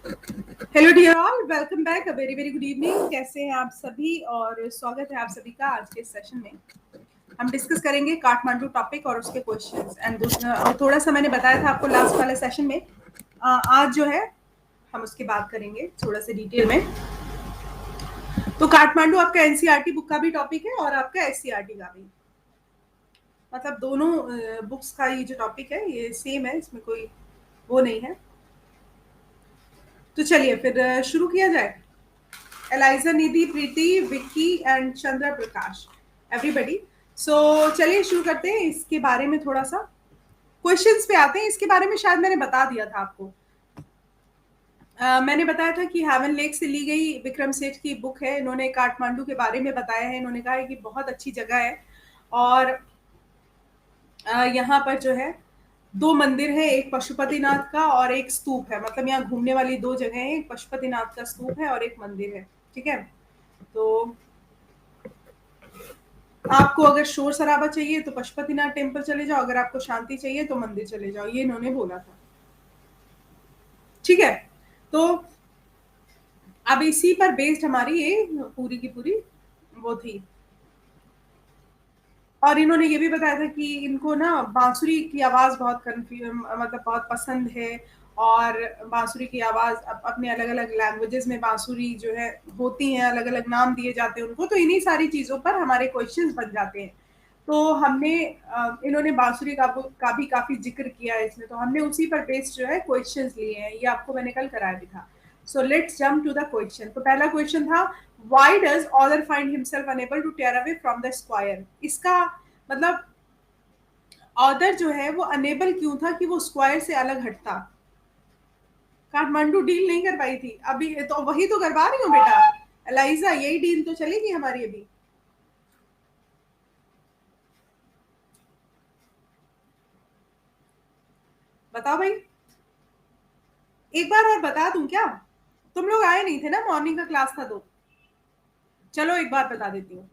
Hello dear all, welcome back. A very very good evening. कैसे हैं आप सभी और स्वागत है आप सभी का आज के सेशन में। हम डिस्कस करेंगे काठमांडू टॉपिक और उसके क्वेश्चंस एंड थोड़ा सा मैंने बताया था आपको लास्ट वाले सेशन में। आज जो है हम उसकी बात करेंगे थोड़ा सा डिटेल में। तो काठमांडू आपका एनसीईआरटी बुक का भी टॉपिक है और आपका एससीईआरटी का भी, मतलब दोनों बुक्स का ये जो टॉपिक है ये सेम है, इसमें कोई वो नहीं है। तो चलिए फिर शुरू किया जाए। Eliza, Nidhi, Preeti, Vicky and Chandra Prakash, everybody. So चलिए शुरू करते हैं। इसके बारे में थोड़ा सा क्वेश्चंस पे आते हैं। इसके बारे में शायद मैंने बता दिया था आपको। मैंने बताया था कि हेवन लेक से ली गई विक्रम सेठ की बुक है। इन्होंने काठमांडू के बारे में बताया है। इन्होंने कहा है कि बहुत अच्छी जगह है और यहाँ पर जो है दो मंदिर है, एक पशुपतिनाथ का और एक स्तूप है। मतलब यहाँ घूमने वाली दो जगह है, एक पशुपतिनाथ का स्तूप है और एक मंदिर है। ठीक है, तो आपको अगर शोर शराबा चाहिए तो पशुपतिनाथ टेम्पल चले जाओ, अगर आपको शांति चाहिए तो मंदिर चले जाओ, ये इन्होंने बोला था। ठीक है, तो अब इसी पर बेस्ड हमारी ये पूरी की पूरी वो थी। और इन्होंने ये भी बताया था कि इनको ना बांसुरी की आवाज बहुत मतलब बहुत पसंद है। और बांसुरी की आवाज अपने अलग अलग लैंग्वेजेस में बांसुरी जो है होती हैं, अलग अलग नाम दिए जाते हैं उनको। तो इन्हीं सारी चीजों पर हमारे क्वेश्चंस बन जाते हैं। तो हमने इन्होंने बांसुरी का भी काफी जिक्र किया है इसमें, तो हमने उसी पर बेस्ड जो है क्वेश्चंस लिए हैं। ये आपको मैंने कल कराया भी था। So let's jump to the question. तो पहला क्वेश्चन था, why does author find himself unable to tear away from the square. इसका मतलब ऑथर जो है वो अनेबल क्यों था कि वो स्क्वायर से अलग हटता। काठमांडू डील नहीं कर पाई थी अभी, तो वही तो करवा रही हूँ बेटा एलाइजा, यही डील तो चलेगी हमारी अभी। बताओ भाई, एक बार और बता दूं क्या? तुम लोग आए नहीं थे ना, मॉर्निंग का क्लास था तो। चलो एक बार बता देती हूँ।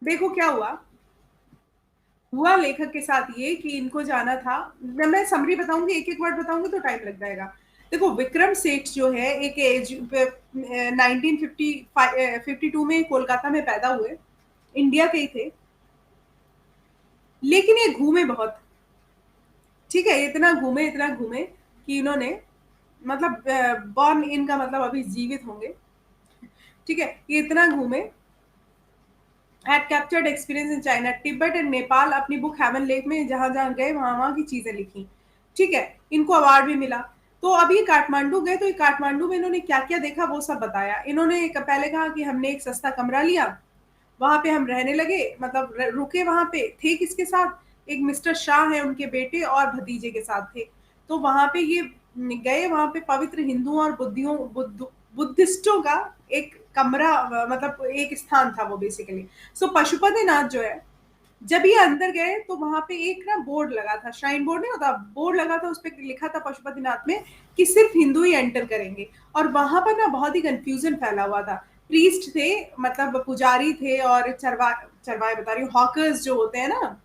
देखो क्या हुआ। हुआ लेखक के साथ ये कि इनको जाना था। मैं समरी बताऊंगी, एक एक वर्ड बताऊंगी तो टाइम लग जाएगा। देखो, विक्रम सेठ जो है एक एज 1952 में कोलकाता में पैदा हुए, इंडिया के ही थे, लेकिन ये घूमे बहुत। ठीक है, इतना घूमे कि इन्होंने मतलब बॉर्न इनका मतलब अभी जीवित होंगे। ठीक है, ये इतना घूमे, had captured experience in China, Tibet and Nepal. अपनी बुक हेवन लेक में जहां जहां गए वहां वहां की चीजें लिखी। ठीक है, इनको अवार्ड भी मिला। तो अब ये काठमांडू गए, तो ये काठमांडू में इन्होंने क्या क्या देखा वो सब बताया। इन्होंने पहले कहा कि हमने एक सस्ता कमरा लिया, वहां पे हम रहने लगे, मतलब रुके। वहां पे थे किसके साथ? एक मिस्टर शाह है, उनके बेटे और भतीजे के साथ थे। तो वहां पे ये गए, वहां पे पवित्र हिंदुओं और बुद्धिस्टों का एक कमरा, मतलब एक स्थान था वो बेसिकली। सो पशुपतिनाथ जो है, जब ये अंदर गए तो वहां पे एक ना बोर्ड लगा था, श्राइन बोर्ड नहीं होता, बोर्ड लगा था, उस पर लिखा था पशुपतिनाथ में कि सिर्फ हिंदू ही एंटर करेंगे। और वहां पर ना बहुत ही कंफ्यूजन फैला हुआ था। प्रीस्ट थे, मतलब पुजारी थे, और चरवाए बता रही हूँ, हॉकर्स जो होते हैं ना,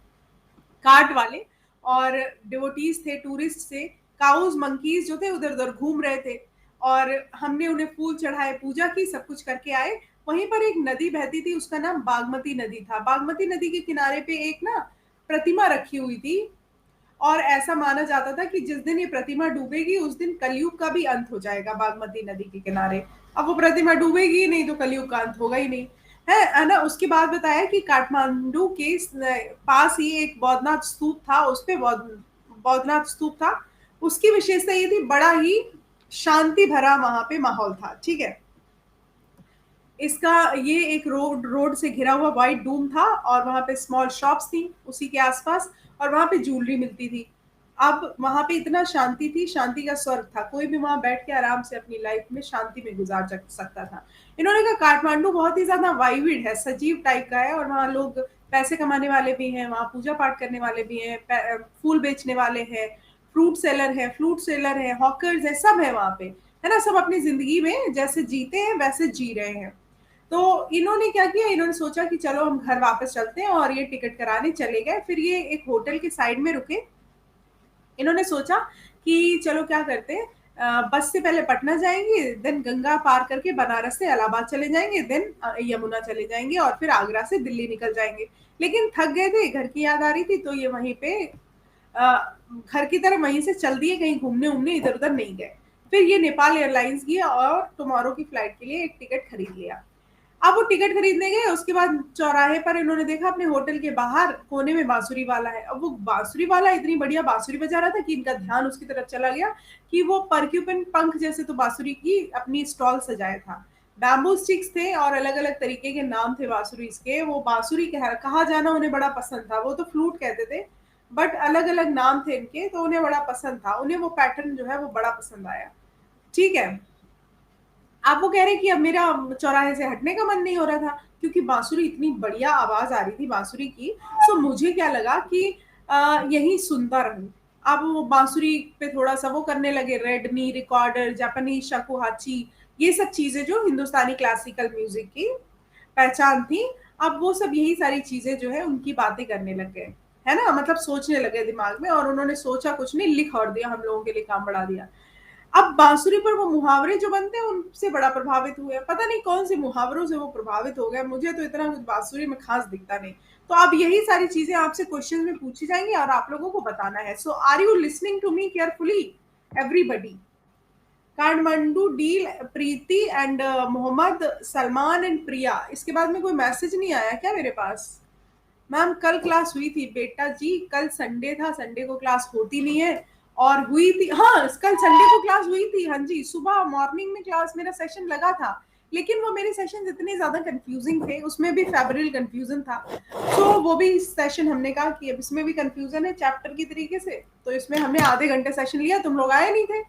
कार्ट वाले, और डिवोटीज थे, टूरिस्ट थे, काउज मंकीज जो थे उधर उधर घूम रहे थे। और हमने उन्हें फूल चढ़ाए, पूजा की, सब कुछ करके आए। वहीं पर एक नदी बहती थी, उसका नाम बागमती नदी था। बागमती नदी के किनारे पे एक ना प्रतिमा रखी हुई थी, और ऐसा माना जाता था कि जिस दिन ये प्रतिमा डूबेगी उस दिन कलयुग का भी अंत हो जाएगा बागमती नदी के किनारे। अब वो प्रतिमा डूबेगी ही नहीं तो कलयुग का अंत होगा ही नहीं। है ना। उसके बाद बताया कि काठमांडू के पास ही एक बौद्धनाथ स्तूप था, उस पे बौद्धनाथ स्तूप था। उसकी विशेषता ये थी, बड़ा ही शांति भरा वहां पे माहौल था। ठीक है, इसका ये एक रोड से घिरा हुआ वाइट डूम था, और वहां पे स्मॉल शॉप्स थी उसी के आसपास, और वहां पे ज्वेलरी मिलती थी। अब वहां पे इतना शांति थी, शांति का स्वर्ग था। कोई भी वहां बैठ के आराम से अपनी लाइफ में शांति में गुजार सकता था। इन्होंने कहा काठमांडू बहुत ही ज्यादा वाइविड है, सजीव टाइप का है, और वहाँ लोग पैसे कमाने वाले भी हैं, वहाँ पूजा पाठ करने वाले भी हैं, फूल बेचने वाले हैं, फ्रूट सेलर है, हॉकर्स है, सब है वहां पे। है ना, सब अपनी जिंदगी में जैसे जीते हैं वैसे जी रहे हैं। तो इन्होंने क्या किया, इन्होंने सोचा कि चलो हम घर वापस चलते हैं, और ये टिकट कराने चले गए। फिर ये एक होटल के साइड में रुके। इन्होंने सोचा कि चलो क्या करते हैं, बस से पहले पटना जाएंगे, देन गंगा पार करके बनारस से इलाहाबाद चले जाएंगे, देन यमुना चले जाएंगे और फिर आगरा से दिल्ली निकल जाएंगे। लेकिन थक गए थे, घर की याद आ रही थी, तो ये वहीं पे घर की तरफ वहीं से चल दिए, कहीं घूमने उमने इधर उधर नहीं गए। फिर ये नेपाल एयरलाइंस की और टुमारो की फ्लाइट के लिए एक टिकट खरीद लिया। अब वो टिकट खरीदने गए, उसके बाद चौराहे पर इन्होंने देखा अपने होटल के बाहर कोने में बांसुरी वाला है। अब वो बांसुरी वाला इतनी बढ़िया बांसुरी बजा रहा था कि इनका ध्यान उसकी तरफ चला गया कि वो परक्यूपन पंख जैसे तो बांसुरी की अपनी स्टॉल सजाया था। बैम्बू स्टिक्स थे और अलग अलग तरीके के नाम थे बांसुरी के। वो बांसुरी कहा जाना उन्हें बड़ा पसंद था, वो तो फ्लूट कहते थे, बट अलग अलग नाम थे इनके, तो उन्हें बड़ा पसंद था, उन्हें वो पैटर्न जो है वो बड़ा पसंद आया। ठीक है। आप वो कह रहे हैं कि अब मेरा चौराहे से हटने का मन नहीं हो रहा था, क्योंकि बांसुरी इतनी बढ़िया आवाज आ रही थी बांसुरी की। सो मुझे क्या लगा कि यही सुनता रहूं। अब वो बांसुरी पे थोड़ा सा वो करने लगे, रेडमी रिकॉर्डर, जापानीज शाकुहाची, ये सब चीजें जो हिंदुस्तानी क्लासिकल म्यूजिक की पहचान थी। अब वो सब यही सारी चीजें जो है उनकी बातें करने लग गए, है ना, मतलब सोचने लगे दिमाग में, और उन्होंने सोचा कुछ नहीं, लिख और दिया, हम लोगों के लिए काम बढ़ा दिया। अब बांसुरी पर वो मुहावरे जो बनते हैं उनसे बड़ा प्रभावित हुए, पता नहीं कौन से मुहावरों से वो प्रभावित हो गए, मुझे तो इतना कुछ बांसुरी में खास दिखता नहीं। तो अब यही सारी चीजें आपसे क्वेश्चन में पूछी जाएंगी और आप लोगों को बताना है। So are you listening to me carefully everybody? Kathmandu डील प्रीति एंड मोहम्मद सलमान एंड प्रिया, इसके बाद में कोई मैसेज नहीं आया क्या मेरे पास? मैम कल क्लास हुई थी बेटा जी, कल संडे था, संडे को क्लास होती नहीं है। और हुई थी, हाँ कल संडे को क्लास हुई थी, हाँ जी, सुबह मॉर्निंग में क्लास मेरा सेशन लगा था। लेकिन वो मेरे सेशन इतने ज्यादा कंफ्यूजिंग थे, उसमें भी फेब्रिल कंफ्यूजन था। तो वो भी सेशन हमने कहा कि अब इसमें भी कंफ्यूजन है चैप्टर की तरीके से, तो इसमें हमने आधे घंटे सेशन लिया, तुम लोग आए नहीं थे।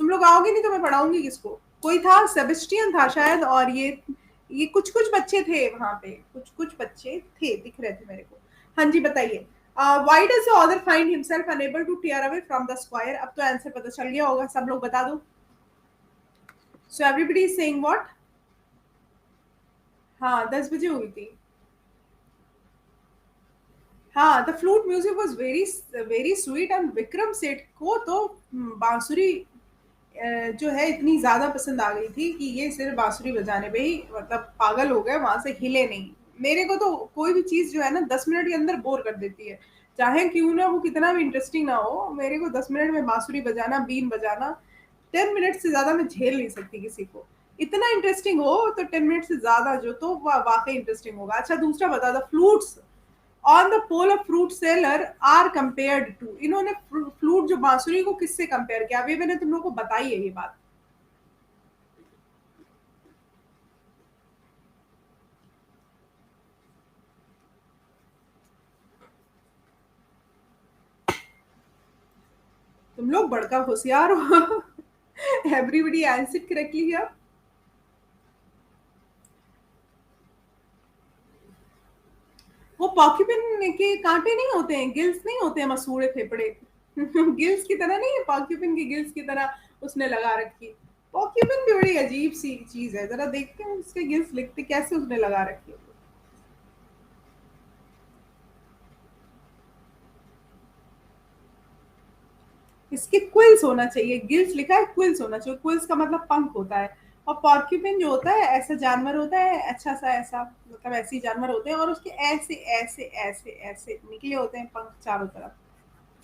तुम लोग आओगे नहीं तो मैं पढ़ाऊंगी किसको? कोई था, सेबेस्टियन था शायद, और ये कुछ कुछ बच्चे थे वहां पे, कुछ कुछ बच्चे थे, दिख रहे थे मेरे को। हाँ जी बताइए। Why does the author find himself unable to tear away from the square? अब तो आंसर पता चल गया होगा, सब लोग बता दो। So everybody is saying what? हाँ 10 बजे हुई थी। हाँ the flute music was very very sweet, and Vikram Seth को तो बांसुरी जो है इतनी ज्यादा पसंद आ गई थी कि ये सिर्फ बांसुरी बजाने पे ही मतलब पागल हो गए, वहां से हिले नहीं। मेरे को तो कोई भी चीज जो है ना 10 मिनट के अंदर बोर कर देती है, चाहे क्यों ना वो कितना भी इंटरेस्टिंग ना हो। मेरे को 10 मिनट में बांसुरी बजाना, बीन बजाना, 10 मिनट से ज्यादा मैं झेल नहीं सकती किसी को। इतना इंटरेस्टिंग हो तो 10 मिनट से ज्यादा जो तो वाकई इंटरेस्टिंग होगा। अच्छा दूसरा बता, the flutes on the pole of fruit seller are compared to, इन्होंने फ्लूट जो बांसुरी को किससे कंपेयर किया? अभी मैंने तुम लोगों को बताई है ये बात। तुम लोग बड़का होशियार हो। Everybody answer correctly here. वो पॉक्यूपिन के कांटे नहीं होते हैं, गिल्स नहीं होते हैं, मसूड़े फेफड़े। गिल्स की तरह नहीं है, पॉक्यूपिन की गिल्स की तरह उसने लगा रखी। पॉक्यूपिन भी बड़ी अजीब सी चीज है, जरा देखते हैं उसके गिल्स लिखते कैसे उसने लगा रखी है। इसके क्विल्स होना चाहिए, गिल्स लिखा है, क्विल्स होना चाहिए, क्विल्स का मतलब पंख होता है। और पॉर्क्यूपिन जो होता है ऐसा जानवर होता है, अच्छा सा ऐसा, मतलब ऐसे ही जानवर होते हैं और उसके ऐसे ऐसे ऐसे ऐसे निकले होते हैं पंख चारों तरफ,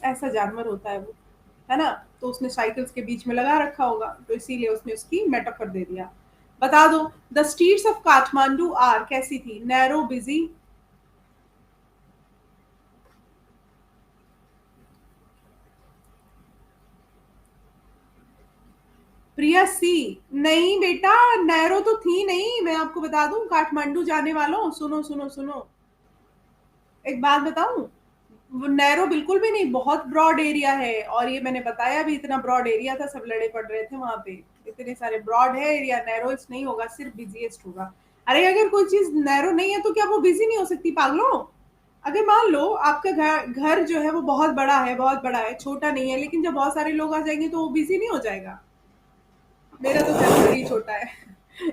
ऐसा जानवर होता है वो, है ना। तो उसने साइकिल्स के बीच में लगा रखा होगा, तो इसीलिए उसने उसकी मेटाफर दे दिया। बता दो, the streets of Kathmandu are कैसी थी? Narrow, busy. प्रिया सी। नहीं बेटा, नैरो तो थी नहीं, मैं आपको बता दूं काठमांडू जाने वालों, सुनो सुनो सुनो, एक बात बताऊं, वो नैरो बिल्कुल भी नहीं, बहुत ब्रॉड एरिया है, और ये मैंने बताया भी, इतना ब्रॉड एरिया था, सब लड़े पड़ रहे थे वहां पे। इतने सारे ब्रॉड है एरिया, नैरोस्ट नहीं होगा, सिर्फ बिजीएस्ट होगा। अरे अगर कोई चीज नैरो नहीं है तो क्या वो बिजी नहीं हो सकती पागलों? अगर मान लो आपका घर घर जो है वो बहुत बड़ा है, बहुत बड़ा है, छोटा नहीं है, लेकिन जब बहुत सारे लोग आ जाएंगे तो वो बिजी नहीं हो जाएगा? मेरा तो घर बड़ी छोटा है।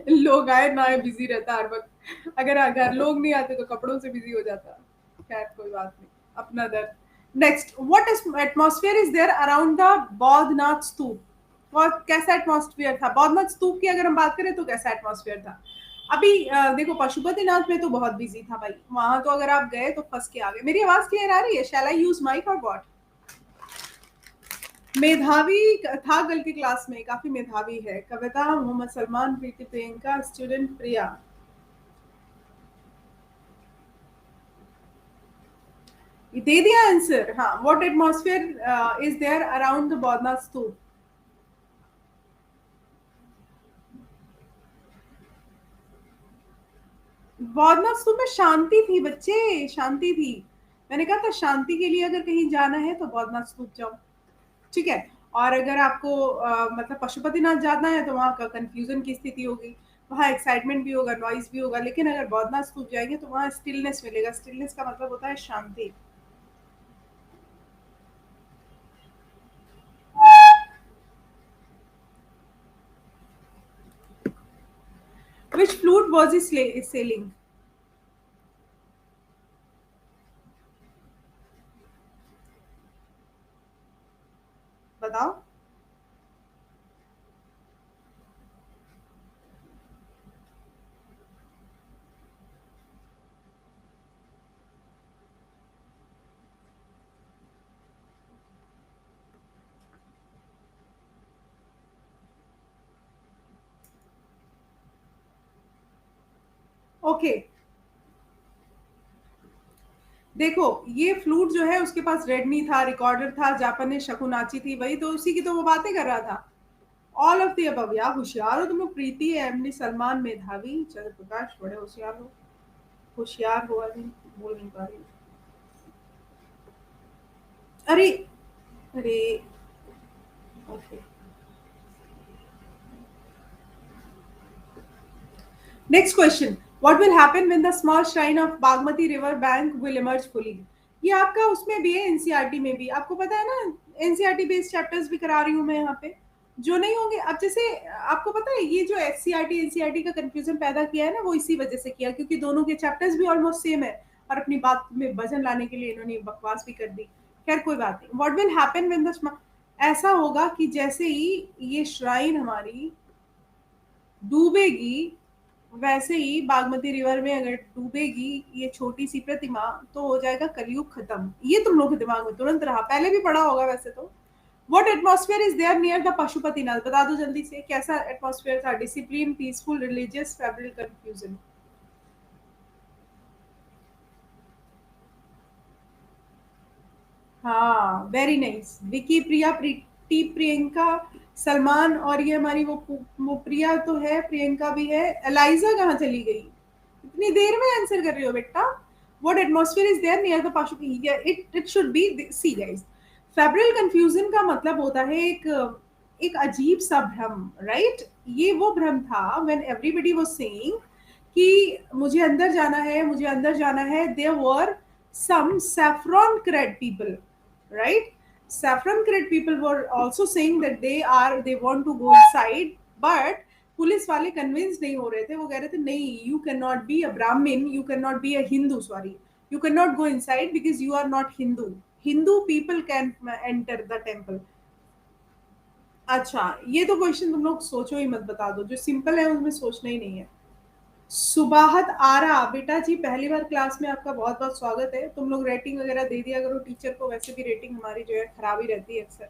लोग आए ना आए बिजी रहता हर वक्त, अगर अगर लोग नहीं आते तो कपड़ों से बिजी हो जाता। खैर कोई बात नहीं, अपना दर्द। Next, what atmosphere is there around the Boudhanath stupa? बहुत कैसा एटमॉस्फेयर था बौद्धनाथ स्तूप की, अगर हम बात करें तो कैसा एटमॉस्फेयर था? अभी देखो पशुपतिनाथ में तो बहुत बिजी था भाई, वहां तो अगर आप गए तो फंस के आ गए। मेरी आवाज क्लियर आ रही है? शैल आई यूज माइक और व्हाट? मेधावी था कल की क्लास में, काफी मेधावी है। कविता, मोहम्मद सलमान, प्रीति प्रियंका, स्टूडेंट प्रिया। ये दे दिया आंसर। हाँ, what atmosphere is there around the Boudhanath stupa? Boudhanath stupa में शांति थी बच्चे, शांति थी। मैंने कहा था शांति के लिए अगर कहीं जाना है तो बौद्धनाथ स्तूप जाओ। ठीक है। और अगर आपको मतलब पशुपतिनाथ जाना है तो वहाँ का कंफ्यूजन की स्थिति होगी, वहाँ एक्साइटमेंट भी होगा, नॉइज भी होगा। लेकिन अगर बौद्धनाथ स्तूप जाएंगे तो वहाँ स्टिलनेस मिलेगा। स्टिलनेस का मतलब होता है शांति। विच फ्लूट वॉज इज सेलिंग? बताओ। ओके, देखो ये फ्लूट जो है उसके पास रेडमी था, रिकॉर्डर था, जापानी शकुनाची थी, वही तो उसी की तो वो बातें कर रहा था। All of the above. यार होशियार हो तुम लोग। प्रीति, एमडी, सलमान, मेधावी, चंद्र प्रकाश, बड़े होशियार हो। होशियार हो अभी, बोल नहीं पा रही। अरे, अरे, okay. Next question, what will happen when the small shrine of Bagmati river bank will emerge fully? ये आपका उसमें भी है, एनसीईआरटी में भी। आपको पता है ना, एनसीईआरटी बेस्ड चैप्टर्स भी करा रही हूँ मैं यहाँ पे। जो नहीं होंगे अब, जैसे आपको पता है ये जो एससीईआरटी एनसीईआरटी का कंफ्यूजन पैदा किया है ना, वो इसी वजह से किया, क्योंकि दोनों के चैप्टर्स भी ऑलमोस्ट सेम है। और अपनी बात में वजन लाने के लिए इन्होंने बकवास भी कर दी। खैर कोई बात नहीं। What will happen when the, ऐसा होगा कि जैसे ही ये श्राइन हमारी डूबेगी, वैसे ही बागमती रिवर में अगर डूबेगी ये छोटी सी प्रतिमा, तो हो जाएगा कलयुग खत्म। ये तुम लोग के दिमाग में तुरंत रहा, पहले भी पढ़ा होगा वैसे तो। What atmosphere is there near the Pashupatinath? बता दो जल्दी से, कैसा एटमॉस्फेयर था? Discipline, peaceful, religious, febrile, confusion? हाँ, वेरी नाइस। विकी, प्रिया, प्रीति, प्रियंका, सलमान, और ये हमारी वो प्रिया तो है, प्रियंका भी है। एलाइजा कहाँ चली गई? इतनी देर में आंसर कर रही हो बेटा। What atmosphere is there near the पाशु? It should be, see guys, febrile confusion का मतलब होता है एक एक अजीब सा भ्रम, राइट? ये वो भ्रम था व्हेन एवरीबॉडी वाज सेइंग कि मुझे अंदर जाना है, मुझे अंदर जाना है। There were some saffron clad people, right? Saffron clad people were also saying that they want to go inside, but police वाले कन्विंस नहीं हो रहे थे। वो कह रहे थे नहीं, you can not be a Brahmin, you can not be a Hindu, sorry, you can not go inside because you are not Hindu. Hindu people can enter the temple. अच्छा, ये तो क्वेश्चन तुम लोग सोचो ही मत, बता दो। जो सिंपल है उसमें सोचना ही नहीं है। सुबाहत आरा, बेटा जी पहली बार क्लास में, आपका बहुत बहुत स्वागत है। तुम लोग रेटिंग वगैरह दे दिया करो टीचर को, वैसे भी रेटिंग हमारी जो है खराब ही रहती है अक्सर।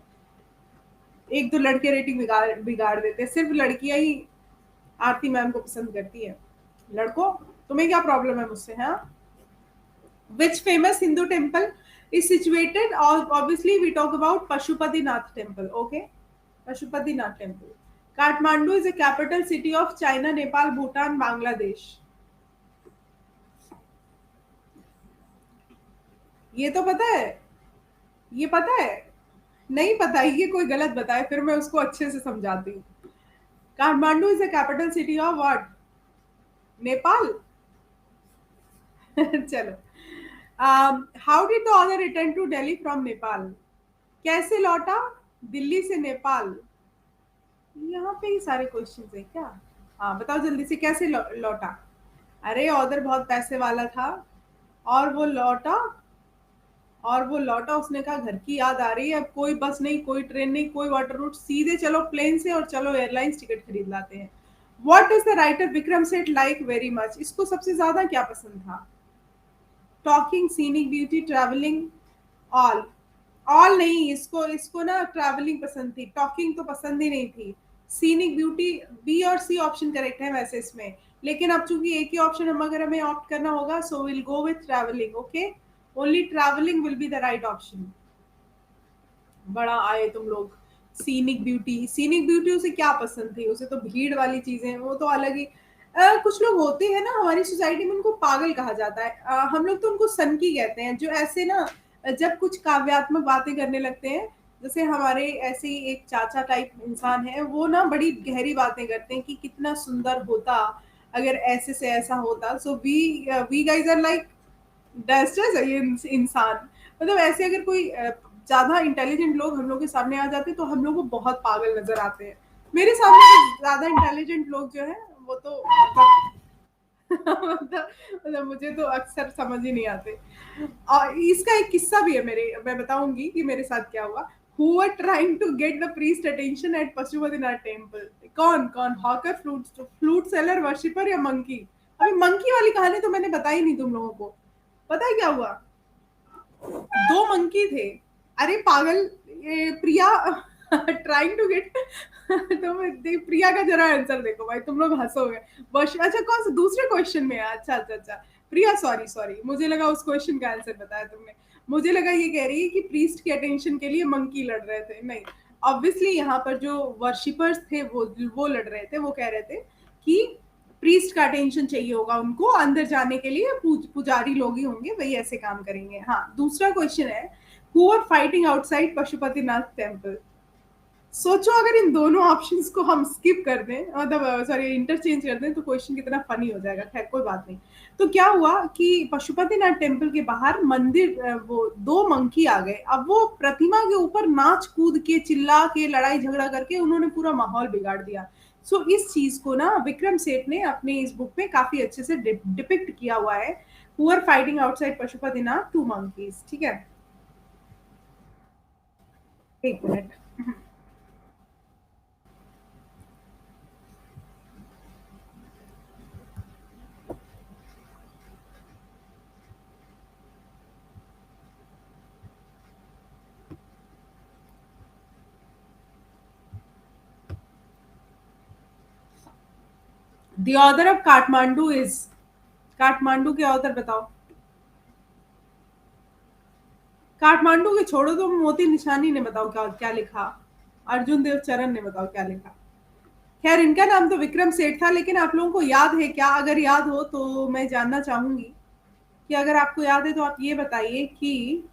एक दो लड़के रेटिंग बिगाड़ बिगाड़ देते हैं, सिर्फ लड़कियां ही आरती मैम को पसंद करती है। लड़कों, तुम्हें क्या प्रॉब्लम है मुझसे? हाँ, which famous Hindu temple is situated, obviously we talk about Pashupatinath temple, okay? Pashupatinath temple. Kathmandu is a capital city of China, Nepal, Bhutan, Bangladesh. ये तो पता है, ये पता है। नहीं पता, ये कोई गलत बताए फिर मैं उसको अच्छे से समझाती हूँ। Kathmandu is the capital city of what? Nepal. चलो। How did the author return to Delhi from Nepal? कैसे लौटा दिल्ली से नेपाल? यहाँ पे ही सारे क्वेश्चन है क्या? हाँ बताओ जल्दी से, कैसे लौटा? अरे ऑथर बहुत पैसे वाला था और वो लौटा और वो लौटा, उसने कहा घर की याद आ रही है, अब कोई बस नहीं, कोई ट्रेन नहीं, कोई वाटर रूट, सीधे चलो प्लेन से और चलो एयरलाइंस टिकट खरीद लाते हैं। What is the writer Vikram Seth like very much, इसको सबसे ज्यादा क्या पसंद था? Talking, scenic beauty, travelling, all. All नहीं, इसको इसको ना ट्रैवलिंग पसंद थी, टॉकिंग तो पसंद ही नहीं थी। सीनिक ब्यूटी, बी और सी ऑप्शन करेक्ट है वैसे इसमें, लेकिन अब चूंकि एक ही ऑप्शन हम अगर हमें ऑप्ट करना होगा, so will go with travelling. Okay, only travelling will be the right option. बड़ा आए तुम लोग। सीनिक ब्यूटी, सीनिक ब्यूटी उसे क्या पसंद थी? उसे तो भीड़ वाली चीजें, वो तो अलग ही। कुछ लोग होते हैं ना हमारी सोसाइटी में, उनको पागल कहा जाता है। हम लोग तो उनको सनकी कहते हैं, जो ऐसे ना जब कुछ काव्यात्मक बातें करने लगते हैं। जैसे हमारे ऐसे ही एक चाचा टाइप इंसान है, वो ना बड़ी गहरी बातें करते हैं कि कितना सुंदर होता अगर ऐसे से ऐसा होता। So we guys are like dusters है ये इंसान। मतलब ऐसे अगर कोई ज्यादा इंटेलिजेंट लोग हम लोग के सामने आ जाते हैं तो हम लोग को बहुत पागल नजर आते हैं। मेरे सामने ज्यादा इंटेलिजेंट लोग जो है वो तो मतलब मुझे तो अक्सर समझ ही नहीं आते। और इसका एक किस्सा भी है मेरे, मैं बताऊंगी कि मेरे साथ क्या हुआ। Who were trying to get the priest attention at Pashupatinath temple? कौन कौन? हॉकर, फ्लूट सेलर, वर्शिपर या मंकी? अभी मंकी वाली कहानी तो मैंने बताई नहीं तुम लोगों को। पता है क्या हुआ? दो मंकी थे। अरे पागल, ये प्रिया ट्राइंग टू गेट प्रिया का जरा आंसर देखो भाई, तुम लोग हंसोगे। बस अच्छा, कौन सा दूसरे क्वेश्चन में है? अच्छा अच्छा अच्छा, प्रिया सॉरी सॉरी, मुझे लगा उस क्वेश्चन का आंसर बताया तुमने। मुझे लगा ये कह रही है कि प्रीस्ट के अटेंशन के लिए मंकी लड़ रहे थे। नहीं, ऑब्वियसली यहाँ पर जो वर्शिपर्स थे वो लड़ रहे थे। वो कह रहे थे कि प्रीस्ट का अटेंशन चाहिए होगा उनको अंदर जाने के लिए, पुजारी लोग ही होंगे, वही ऐसे काम करेंगे। हाँ, दूसरा क्वेश्चन है, who are fighting outside Pashupatinath temple? सोचो अगर इन दोनों ऑप्शंस को हम स्किप कर दें, मतलब सॉरी इंटरचेंज कर दें, तो क्वेश्चन कितना फनी हो जाएगा। खैर कोई बात नहीं। तो क्या हुआ कि पशुपतिनाथ टेम्पल के बाहर मंदिर, वो दो मंकी आ गए। अब वो प्रतिमा के ऊपर नाच कूद के, चिल्ला के, लड़ाई झगड़ा करके उन्होंने पूरा माहौल बिगाड़ दिया। सो इस चीज को ना विक्रम सेठ ने अपने इस बुक में काफी अच्छे से डिपिक्ट किया हुआ है। Who are fighting outside Pashupatinath, two monkeys. ठीक है, एक minute. The author of Kathmandu is, Kathmandu के ऑथर बताओ। काठमांडू के छोड़ो, तो मोती निशानी ने बताओ क्या क्या लिखा। अर्जुन देव चरण ने बताओ क्या लिखा। खैर इनका नाम तो विक्रम सेठ था, लेकिन आप लोगों को याद है क्या? अगर याद हो तो मैं जानना चाहूंगी कि अगर आपको याद है तो आप ये बताइए कि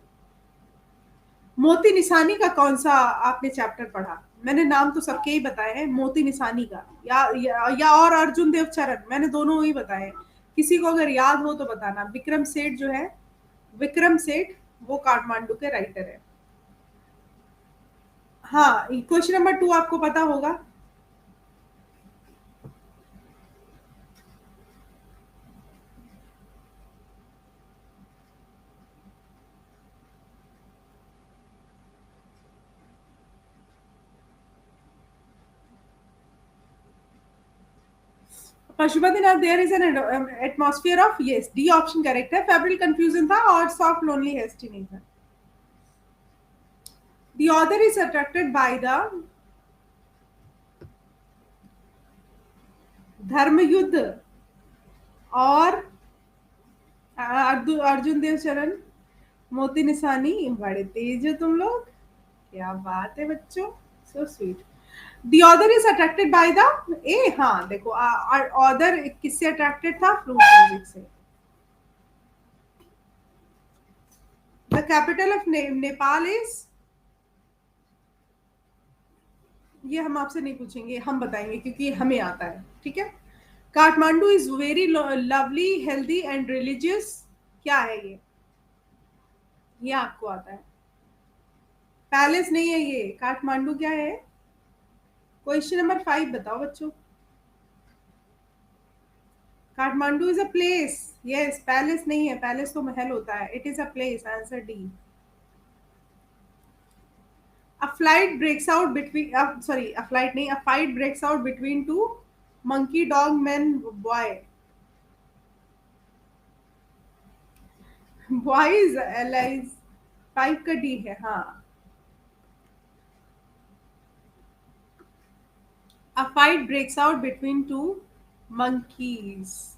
मोती निशानी का कौन सा आपने चैप्टर पढ़ा? मैंने नाम तो सबके ही बताए हैं, मोती निशानी का या और अर्जुन देव चरण, मैंने दोनों ही बताए हैं। किसी को अगर याद हो तो बताना। विक्रम सेठ जो है, विक्रम सेठ, वो काठमांडू के राइटर है। हाँ, क्वेश्चन नंबर टू आपको पता होगा। Pashupatinath, there is an atmosphere of, yes, D option correct है। फेब्रिल कंफ्यूजन था और सॉफ्ट लोनली हेस्टी नहीं था। The author is attracted by the धर्म युद्ध और अर्जुन देव चरण, मोती निशानी। बड़े तेज हो तुम लोग, क्या बात है बच्चों, so sweet. The author is attracted by the, a हाँ देखो, ऑथर किससे अट्रैक्टेड था? फ्लूट म्यूजिक से। The capital of Nepal is, ये हम आपसे नहीं पूछेंगे, हम बताएंगे क्योंकि हमें आता है। ठीक है, Kathmandu is very lovely, healthy and religious. क्या है ये आपको आता है? पैलेस नहीं है ये, काठमांडू क्या है? क्वेश्चन नंबर 5 बताओ बच्चों। Kathmandu is a place, yes, palace नहीं है, पैलेस तो महल होता है। It is a place, answer D. A flight breaks out between sorry, a flight नहीं, a fight breaks out between two monkey dog men boy. Boys allies, pipe का D है हाँ. A fight breaks out between two monkeys.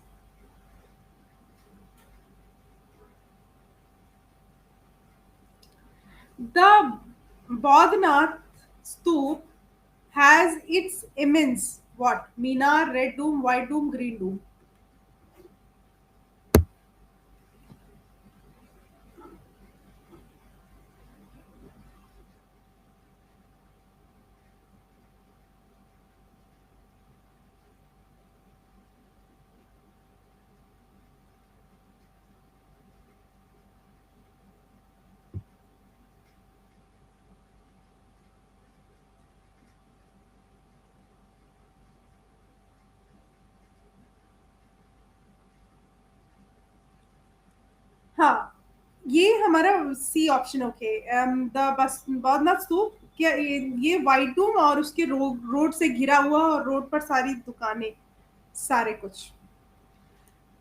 The Bodhnath Stoop has its immense what? Minar, red dome, white dome, green dome. हाँ, ये हमारा C option. Okay, the bus Boudhanath स्तूप क्या ये white Doom और उसके रोड से घिरा हुआ और रोड पर सारी दुकानें सारे कुछ.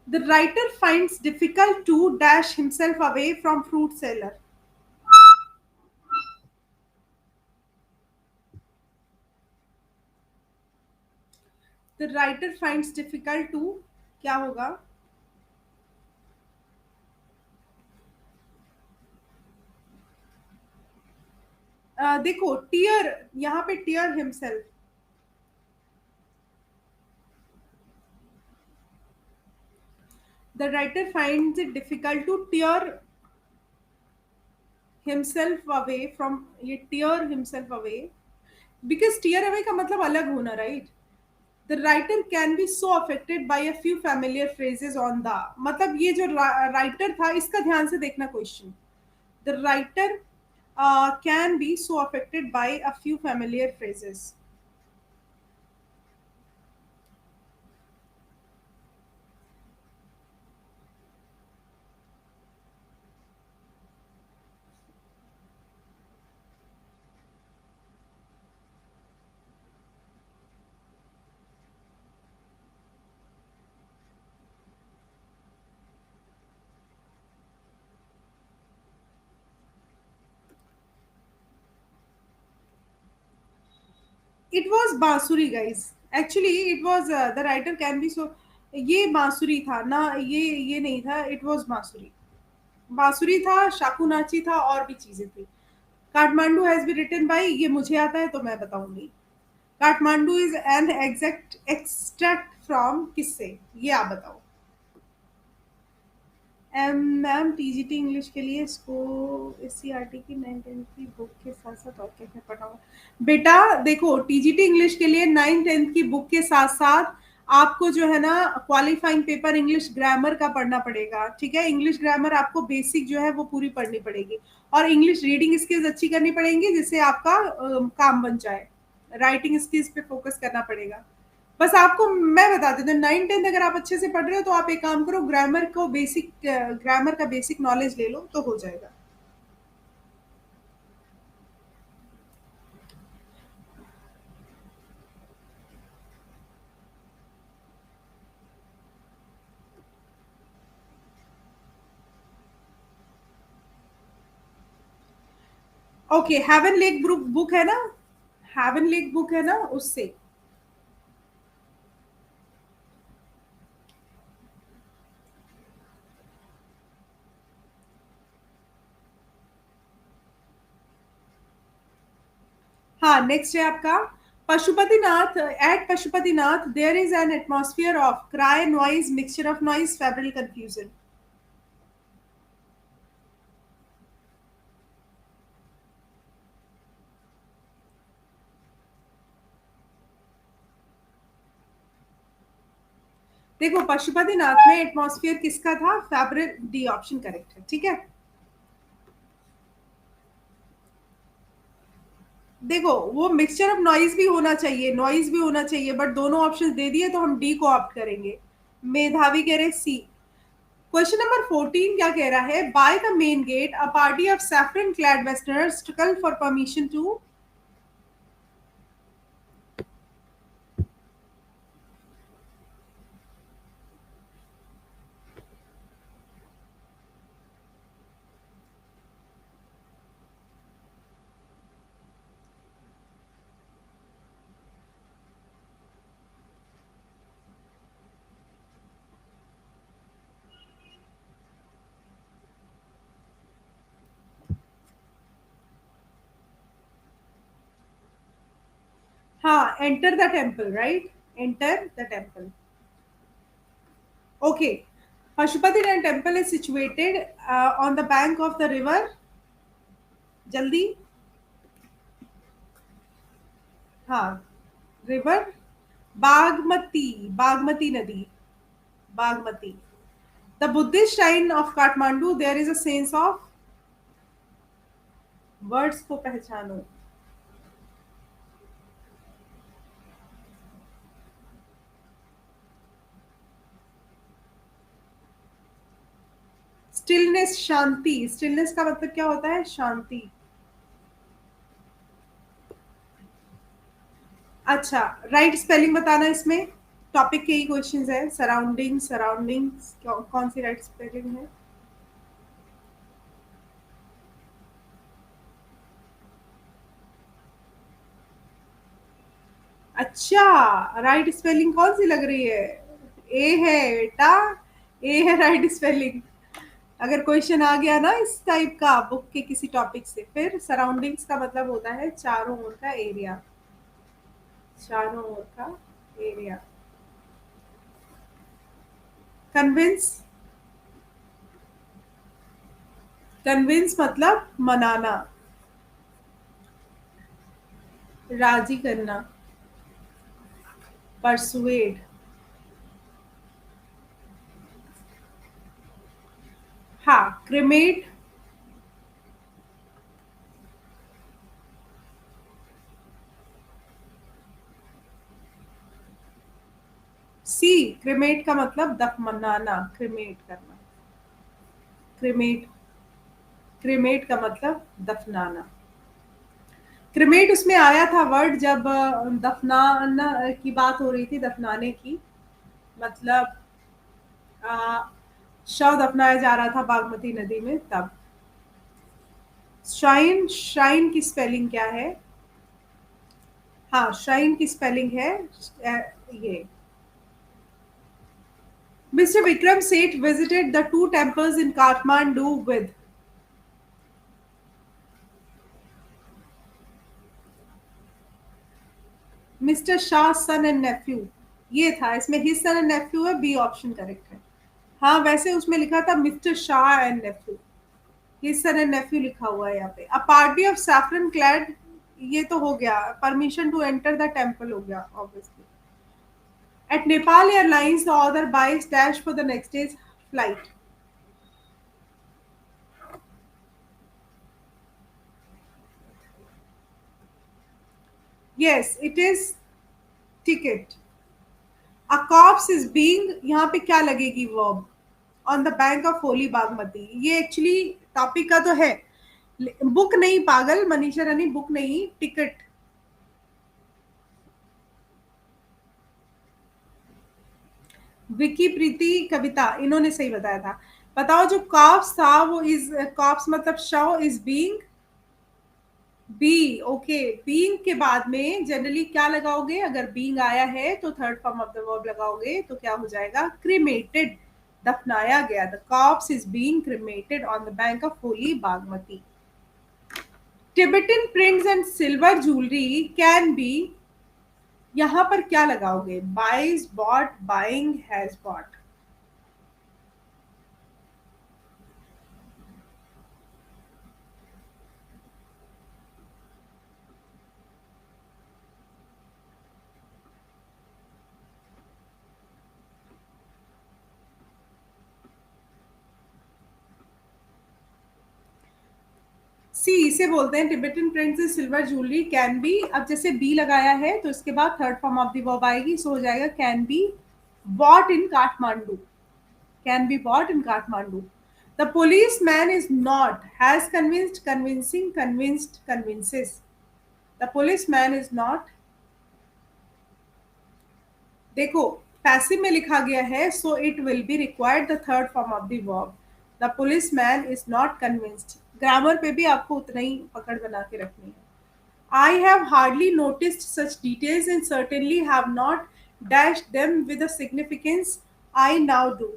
The writer finds difficult to dash himself away from fruit seller. The writer finds difficult to क्या होगा? देखो टीयर, यहाँ पे tear himself. The writer finds it difficult to tear himself away from. ये tear himself away because tear away का मतलब अलग होना, right? The writer can be so affected by a few familiar phrases on the. मतलब ये जो writer था इसका ध्यान से देखना question. The writer can be so affected by a few familiar phrases. It was बांसुरी guys. Actually it was the writer can be so. ये बांसुरी था ना, ये नहीं था. इट वॉज बांसुरी. बांसुरी था, शाकुनाची था और भी चीजें थी. Kathmandu has been written by, ये मुझे आता है तो मैं बताऊंगी. Kathmandu is an exact extract from किससे, ये आप बताओ. मैम टीजीटी इंग्लिश के लिए इसको एससीईआरटी की 9th-10th की बुक के साथ साथ और क्या क्या पढ़ा होगा? बेटा देखो, टीजीटी इंग्लिश के लिए 9th-10th की बुक के साथ साथ आपको जो है ना क्वालिफाइंग पेपर इंग्लिश ग्रामर का पढ़ना पड़ेगा. ठीक है, इंग्लिश ग्रामर आपको बेसिक जो है वो पूरी पढ़नी पड़ेगी. और इंग्लिश रीडिंग स्किल्स अच्छी करनी पड़ेंगी जिससे आपका काम बन जाए. राइटिंग स्किल्स पे फोकस करना पड़ेगा. बस आपको मैं बता देती हूँ, 9th-10th अगर आप अच्छे से पढ़ रहे हो तो आप एक काम करो, ग्रामर को बेसिक ग्रामर का बेसिक नॉलेज ले लो तो हो जाएगा. ओके, हेवन लेक बुक है ना, हेवन लेक बुक है ना उससे. हाँ, नेक्स्ट है आपका Pashupatinath. At Pashupatinath there is an atmosphere of cry, noise, mixture of noise, febrile confusion. देखो पशुपतिनाथ में एटमॉस्फियर किसका था? फेब्रल. डी ऑप्शन करेक्ट है. ठीक है, देखो वो मिक्सचर ऑफ नॉइज भी होना चाहिए, नॉइज भी होना चाहिए, बट दोनों ऑप्शंस दे दिए तो हम डी को ऑप्ट करेंगे. मेधावी कह रहे सी. क्वेश्चन नंबर 14 क्या कह रहा है? By the main gate a party of saffron clad westerners struggle for permission to. हाँ, enter the temple, right, enter the temple. Okay, Pashupati temple is situated on the bank of the river, जल्दी। हाँ, river Bagmati, Bagmati नदी, Bagmati. The Buddhist shrine of Kathmandu, there is a sense of, words को पहचानो। Stillness, शांति, stillness का मतलब क्या होता है? शांति। अच्छा, राइट स्पेलिंग बताना इसमें, टॉपिक के ही क्वेश्चंस है। सराउंडिंग, सराउंडिंग्स, कौन सी राइट स्पेलिंग है? अच्छा, राइट स्पेलिंग कौन सी लग रही है? ए है बेटा, ए है राइट स्पेलिंग। अगर क्वेश्चन आ गया ना इस टाइप का बुक के किसी टॉपिक से, फिर सराउंडिंग्स का मतलब होता है चारों ओर का एरिया, चारों ओर का एरिया। कन्विंस, कन्विंस मतलब मनाना, राजी करना, परसुएड। हाँ, क्रिमेट, सी, क्रिमेट का मतलब दफनाना, क्रिमेट करना, क्रिमेट, क्रिमेट का मतलब दफनाना। क्रिमेट उसमें आया था वर्ड जब दफनाना की बात हो रही थी, दफनाने की, मतलब अ, शव दफनाया जा रहा था बागमती नदी में तब। श्राइन, श्राइन की स्पेलिंग क्या है? हाँ, श्राइन की स्पेलिंग है ये। Mister Vikram Seth visited the two temples in Kathmandu with, mister Shah son and nephew, ये था इसमें, हिज सन एंड नेफ्यू है, बी ऑप्शन करेक्ट है। हाँ, वैसे उसमें लिखा था Mister Shah and nephew, his son and nephew लिखा हुआ है यहाँ पे। A party of saffron clad, ये तो हो गया, permission to enter the temple हो गया obviously. At Nepal airlines the order buys dash for the next days flight. Yes it is ticket. A corpse is being, यहाँ पे क्या लगेगी verb? On the bank of holy Bagmati, ये actually topic का तो है, बुक नहीं पागल, मनीषा रानी बुक नहीं, टिकट। विकी, प्रीति, कविता, इन्होंने सही बताया था। बताओ, जो कॉप्स था वो इज, कॉप्स मतलब शव, is being, be, okay. Being के बाद में जनरली क्या लगाओगे? अगर बीइंग आया है तो third form of the verb लगाओगे, तो क्या हो जाएगा? क्रिमेटेड, दफनाया गया। The corpse is being cremated on the bank of holy Bagmati. Tibetan prints and silver jewellery can be, यहां पर क्या लगाओगे? Buys, bought, buying, has bought. See, इसे बोलते हैं Tibetan princes silver jewellery can be. अब जैसे बी लगाया है तो इसके बाद third form of the verb आएगी, सो हो जाएगा can be bought in Kathmandu, can be bought in Kathmandu. The police man is not, has convinced, convincing, convinced, convinces. The police man is not, देखो पैसिव में लिखा गया है, so it will be required the third form of the verb. The police man is not convinced, grammar पे भी आपको उतना ही पकड़ बना के रखनी है। I have hardly noticed such details and certainly have not dashed them with a significance I now do.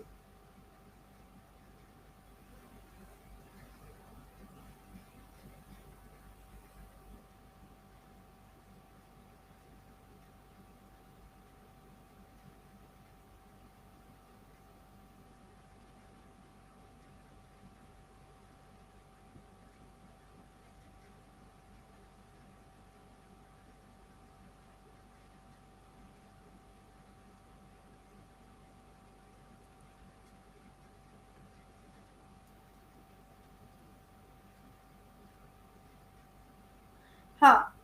हाँ,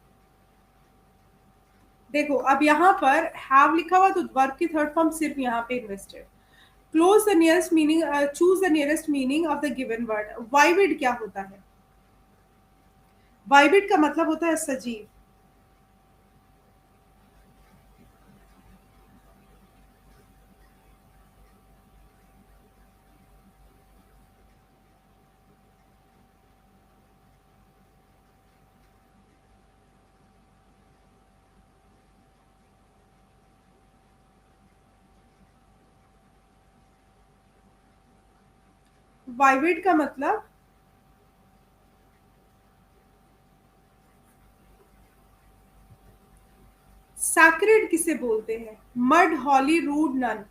देखो अब यहाँ पर हैव लिखा हुआ तो वर्ब की थर्ड फॉर्म सिर्फ यहाँ पे invested. Close the nearest meaning, choose the nearest meaning of the given word. Vivid क्या होता है? वाइविड का मतलब होता है सजीव। वाइविड का मतलब, सैक्रेड किसे बोलते हैं? मड, हॉली, रूड, नन।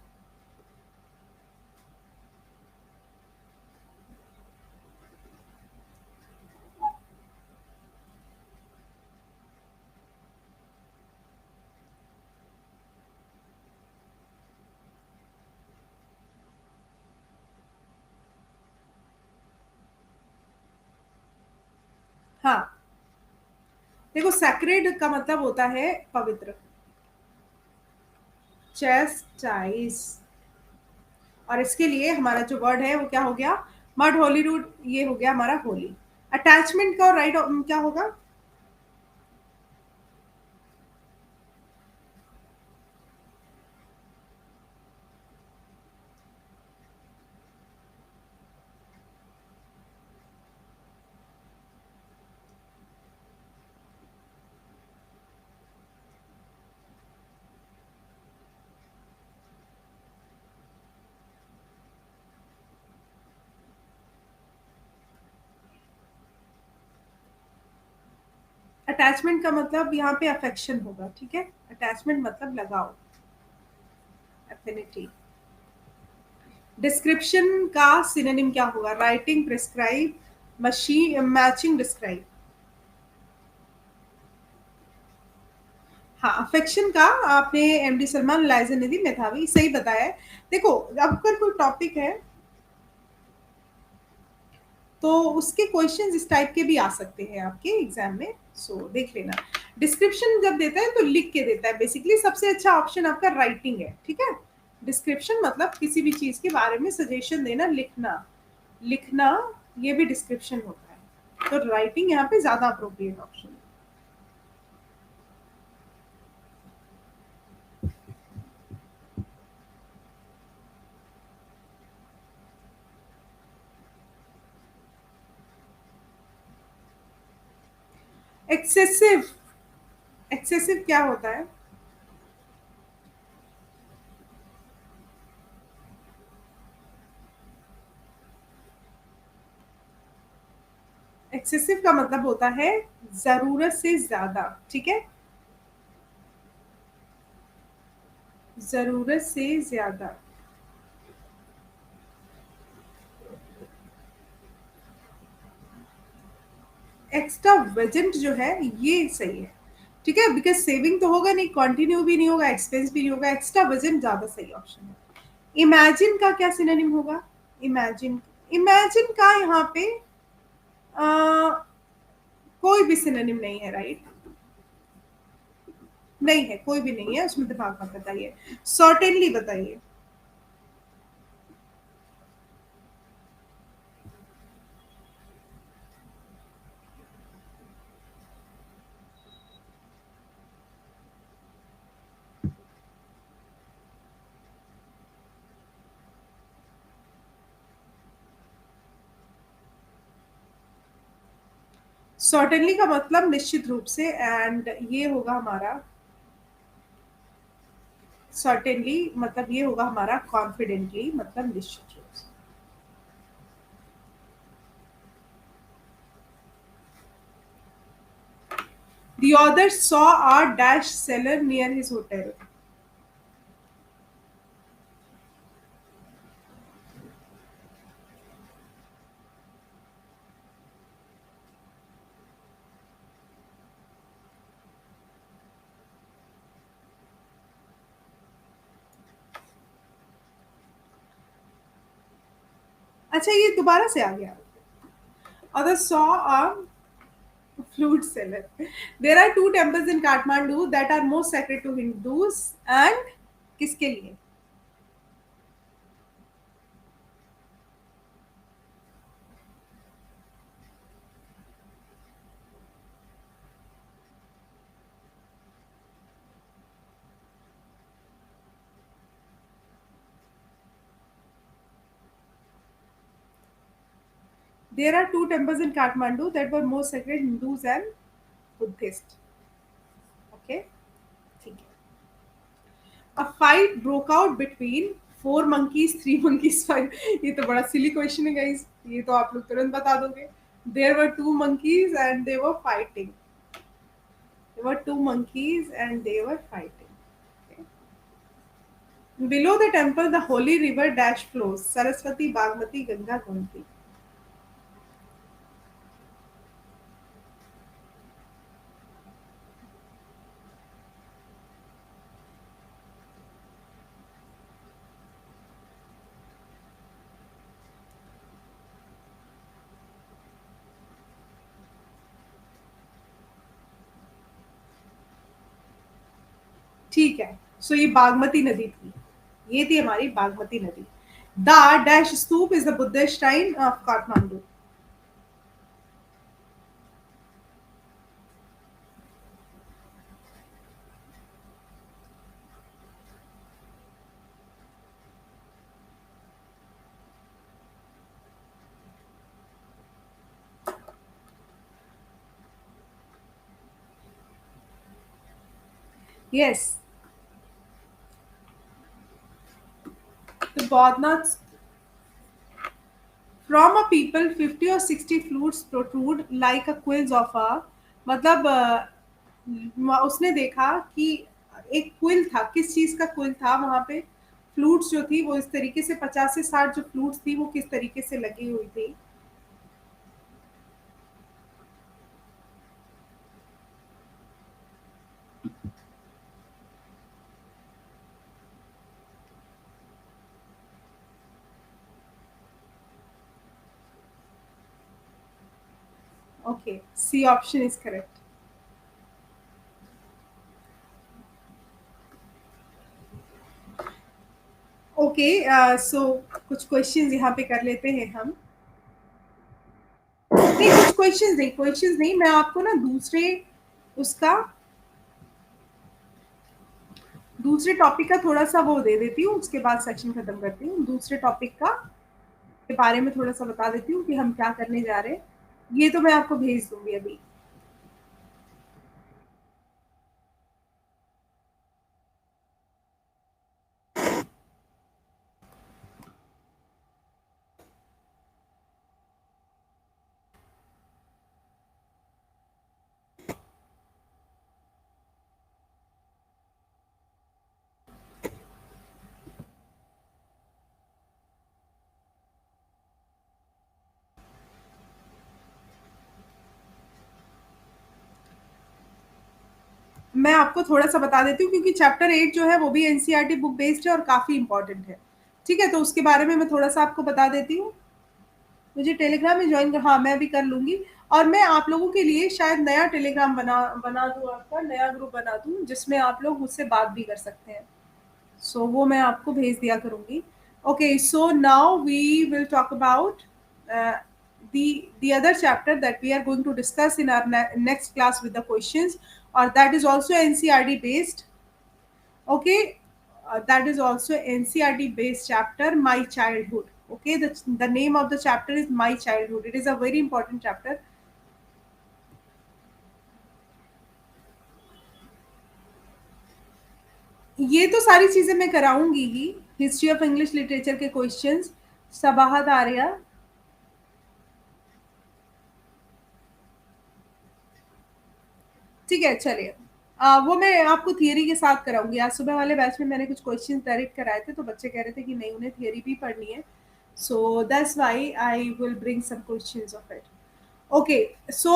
हाँ, देखो सैक्रेड का मतलब होता है पवित्र। चेस्टाइज। और इसके लिए हमारा जो वर्ड है वो क्या हो गया? मड, होली, रूड, ये हो गया हमारा होली। अटैचमेंट का राइट क्या होगा? अटैचमेंट का मतलब यहाँ पे अफेक्शन होगा, ठीक है। अटैचमेंट मतलब लगाव, एफिनिटी। डिस्क्रिप्शन का सिनोनिम क्या होगा? Writing, prescribe, machine, matching, describe. हाँ, अफेक्शन का आपने एमडी सलमान, लाइजा निधि, मेधावी सही बताया है। देखो, अब अगर कोई टॉपिक है तो उसके क्वेश्चंस इस टाइप के भी आ सकते हैं आपके एग्जाम में। सो देख लेना। डिस्क्रिप्शन जब देता है तो लिख के देता है। बेसिकली सबसे अच्छा ऑप्शन आपका राइटिंग है, ठीक है। डिस्क्रिप्शन मतलब किसी भी चीज के बारे में सजेशन देना, लिखना। लिखना, ये भी डिस्क्रिप्शन होता है। तो राइटिंग यहाँ पे ज्यादा अप्रोप्रिएट ऑप्शन है। एक्सेसिव। एक्सेसिव क्या होता है? एक्सेसिव का मतलब होता है जरूरत से ज्यादा, ठीक है। जरूरत से ज्यादा। एक्स्ट्रा वेजेंट जो है ये सही है, ठीक है। बिकॉज सेविंग तो होगा नहीं, कंटिन्यू भी नहीं होगा, एक्सपेंस भी नहीं होगा। एक्स्ट्रा वेजेंट ज्यादा सही ऑप्शन है। इमेजिन का क्या सिनोनिम होगा? इमेजिन। इमेजिन का यहाँ पे आ, कोई भी सिनोनिम नहीं है, राइट? नहीं है, कोई भी नहीं है उसमें, दिमाग मत बताइए। सर्टेनली बताइए। सर्टेनली का मतलब निश्चित रूप से, एंड ये होगा हमारा सर्टेनली मतलब ये होगा हमारा कॉन्फिडेंटली, मतलब निश्चित रूप से। The author saw a dash seller near his hotel. अच्छा, ये दोबारा से आ गया। Other saw a Flute seller. There are two temples in Kathmandu that are most sacred to Hindus and किसके लिए? There are two temples in Kathmandu that were most sacred Hindus and Buddhists. Okay, ठीक है. A fight broke out between four monkeys, three monkeys, five. ये तो बड़ा silly question है guys. ये तो आप लोग तुरंत बता दोगे. There were two monkeys and they were fighting. There were two monkeys and they were fighting. Okay. Below the temple, the holy river dash flows. Saraswati, Bagmati, Ganga, Gomti. ठीक है. सो ये बागमती नदी थी. ये थी हमारी बागमती नदी. The dash stupa is the Buddha shrine of Kathmandu. Yes, the Bodhnath. From a people 50 or 60 flutes protrude like a quills of a. मतलब उसने देखा कि एक क्विल था. किस चीज का क्विल था वहां पे? फ्लूट्स जो थी वो इस तरीके से 50 से 60 जो फ्लूट्स थी वो किस तरीके से लगी हुई थी. Okay, C option is correct. Okay, so कुछ क्वेश्चंस यहाँ पे कर लेते हैं हम. नहीं, कुछ क्वेश्चंस नहीं, मैं आपको ना उसका दूसरे टॉपिक का थोड़ा सा वो दे देती हूँ. उसके बाद सेक्शन खत्म करती हूँ. दूसरे टॉपिक का के बारे में थोड़ा सा बता देती हूँ कि हम क्या करने जा रहे हैं. ये तो मैं आपको भेज दूंगी अभी. मैं आपको थोड़ा सा बता देती हूँ क्योंकि चैप्टर 8 जो है वो भी एनसीईआरटी बुक बेस्ड है और काफी इंपॉर्टेंट है. ठीक है, तो उसके बारे में मैं थोड़ा सा आपको बता देती हूँ. मुझे टेलीग्राम में ज्वाइन कर, हाँ मैं भी कर लूंगी. और मैं आप लोगों के लिए शायद नया टेलीग्राम बना दूं, आपका नया ग्रुप बना दूं जिसमें आप लोग मुझसे बात भी कर सकते हैं. सो वो मैं आपको भेज दिया करूंगी. Okay, so now we will talk about the other chapter that we are going to discuss in our next class with the questions, or that is also NCRT based. Okay, that is also NCRT based chapter, My Childhood. Okay, the name of the chapter is My Childhood. It is a very important chapter. ये तो सारी चीजें मैं कराऊंगी ही. History of English literature के questions. Sabahat Arya. ठीक है, चलिए. वो मैं आपको थियरी के साथ कराऊंगी. आज सुबह वाले बैच में मैंने कुछ क्वेश्चंस डायरेक्ट कराए थे तो बच्चे कह रहे थे कि नहीं उन्हें थियरी भी पढ़नी है. So that's why I will bring some questions of it. Okay, so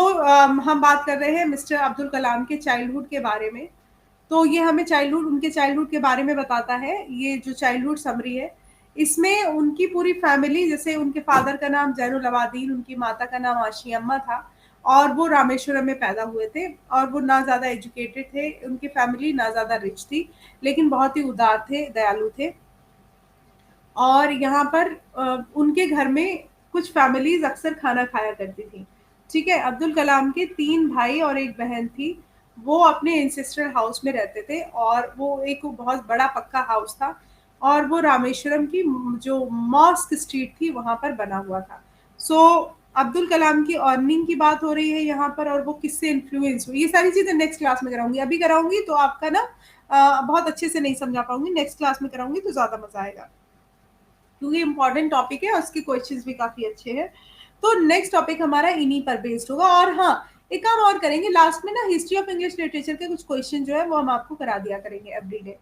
हम बात कर रहे हैं मिस्टर अब्दुल कलाम के चाइल्डहुड के बारे में. तो ये हमें उनके चाइल्डहुड के बारे में बताता है. ये जो चाइल्डहुड समरी है इसमें उनकी पूरी फैमिली, जैसे उनके फादर का नाम जैनुल अबादीन, उनकी माता का नाम आशी अम्मा था. और वो रामेश्वरम में पैदा हुए थे, और वो ना ज़्यादा एजुकेटेड थे, उनकी फैमिली ना ज़्यादा रिच थी, लेकिन बहुत ही उदार थे, दयालु थे। और यहाँ पर उनके घर में कुछ फैमिलीज़ अक्सर खाना खाया करती थी। ठीक है? अब्दुल कलाम के 3 भाई और 1 बहन थी। वो अपने एंसेस्ट्रल हाउस में रहते थे, और वो एक बहुत बड़ा पक्का हाउस था, और वो रामेश्वरम की जो मॉस्क स्ट्रीट थी वहाँ पर बना हुआ था। सो अब्दुल कलाम की अर्निंग की बात हो रही है यहाँ पर, और वो किससे इन्फ्लुएंस हुई, ये सारी चीज़ें नेक्स्ट क्लास में कराऊँगी। अभी कराऊँगी तो आपका ना बहुत अच्छे से नहीं समझा पाऊँगी, नेक्स्ट क्लास में कराऊँगी तो ज़्यादा मज़ा आएगा। क्योंकि इम्पोर्टेंट टॉपिक है और उसके क्वेश्चंस भी काफ़ी अच्छे हैं। तो नेक्स्ट टॉपिक हमारा इन्हीं पर बेस्ड होगा। और हाँ, एक काम और करेंगे, लास्ट में ना हिस्ट्री ऑफ इंग्लिश लिटरेचर के कुछ क्वेश्चन जो है वो हम आपको करा दिया करेंगे एवरीडे।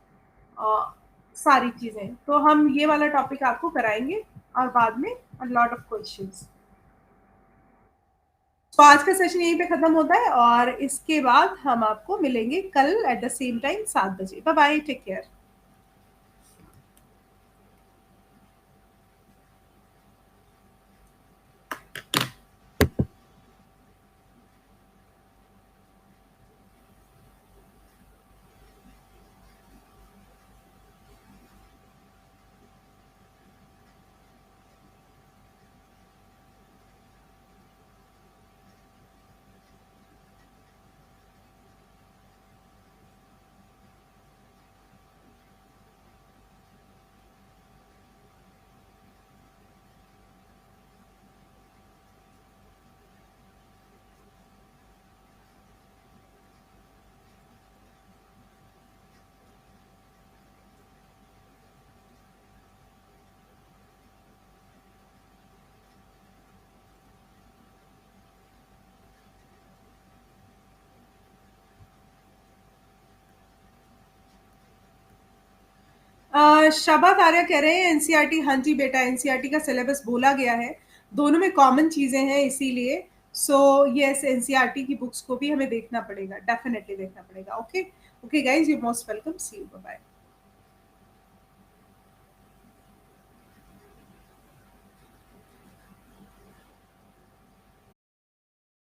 सारी चीज़ें तो हम ये वाला टॉपिक आपको कराएंगे, और बाद में लॉट ऑफ क्वेश्चंस। तो आज का सेशन यहीं पे खत्म होता है, और इसके बाद हम आपको मिलेंगे कल एट द सेम टाइम 7 बजे। Bye bye, take care. शबात आर्या कह रहे हैं एनसीईआरटी। हाँ जी बेटा, एनसीईआरटी का सिलेबस बोला गया है, दोनों में कॉमन चीजें हैं, इसीलिए सो यस, एनसीईआरटी की बुक्स को भी हमें देखना पड़ेगा, डेफिनेटली देखना पड़ेगा। Okay okay guys, you most welcome, see you, bye.